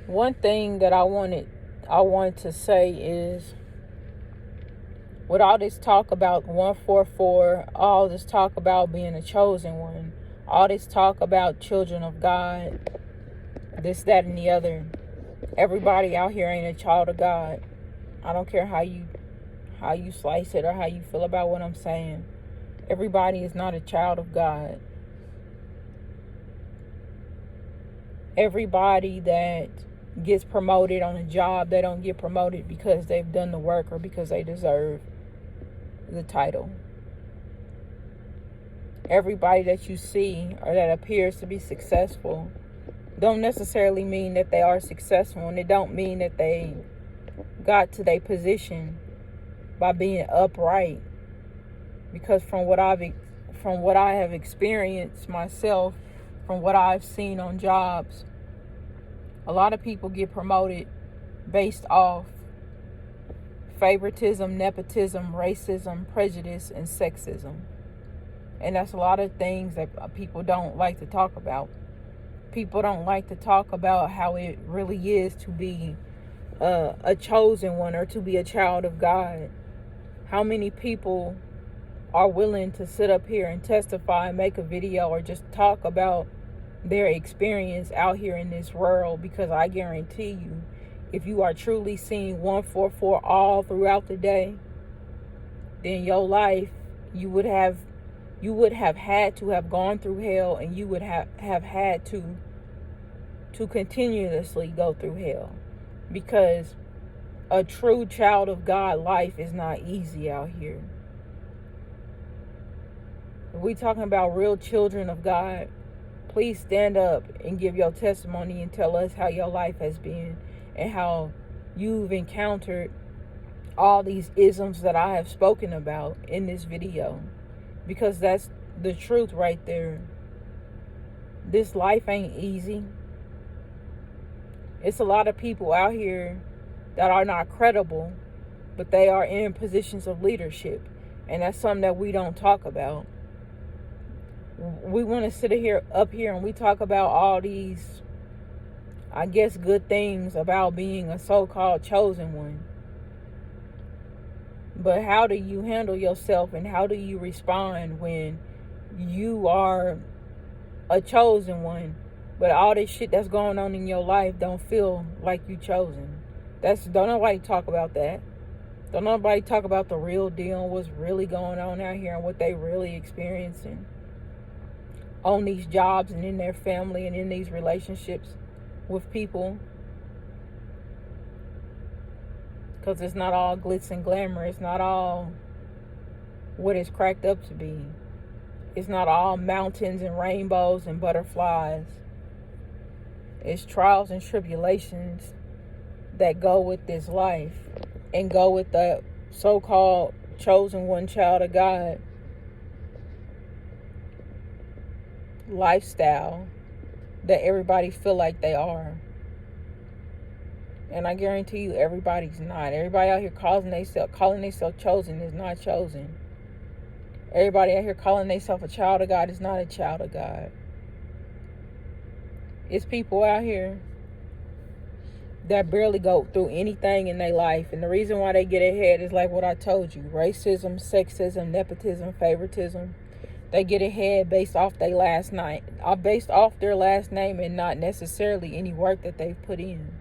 One thing that I wanted to say is, with all this talk about 144, all this talk about being a chosen one, all this talk about children of God, this, that, and the other, everybody out here ain't a child of God. I don't care how you slice it or how you feel about what I'm saying. Everybody is not a child of God. Everybody that gets promoted on a job, they don't get promoted because they've done the work or because they deserve the title. Everybody that you see or that appears to be successful don't necessarily mean that they are successful, and it don't mean that they got to their position by being upright. Because from what I have experienced myself, from what I've seen on jobs, a lot of people get promoted based off favoritism, nepotism, racism, prejudice, and sexism. And that's a lot of things that people don't like to talk about. People don't like to talk about how it really is to be a chosen one or to be a child of God. How many people are willing to sit up here and testify and make a video or just talk about their experience out here in this world? Because I guarantee you, if you are truly seeing 144 all throughout the day, then your life, you would have had to have gone through hell, and you would have had to continuously go through hell. Because a true child of God life is not easy out here. If we talking about real children of God, please stand up and give your testimony and tell us how your life has been and how you've encountered all these isms that I have spoken about in this video. Because that's the truth right there. This life ain't easy. It's a lot of people out here that are not credible, but they are in positions of leadership. And that's something that we don't talk about. We want to sit up here and we talk about all these, I guess, good things about being a so-called chosen one. But how do you handle yourself, and how do you respond when you are a chosen one, but all this shit that's going on in your life don't feel like you chosen? Don't nobody talk about that. Don't nobody talk about the real deal, what's really going on out here and what they really experiencing on these jobs and in their family and in these relationships with people. Because it's not all glitz and glamour. It's not all what it's cracked up to be. It's not all mountains and rainbows and butterflies. It's trials and tribulations that go with this life and go with the so-called chosen one, child of God lifestyle that everybody feel like they are. And I guarantee you, everybody's not. Everybody out here calling themselves chosen is not chosen. Everybody out here calling themselves a child of God is not a child of God. It's people out here that barely go through anything in their life. And the reason why they get ahead is like what I told you. Racism, sexism, nepotism, favoritism. They get ahead based off their last name and not necessarily any work that they've put in.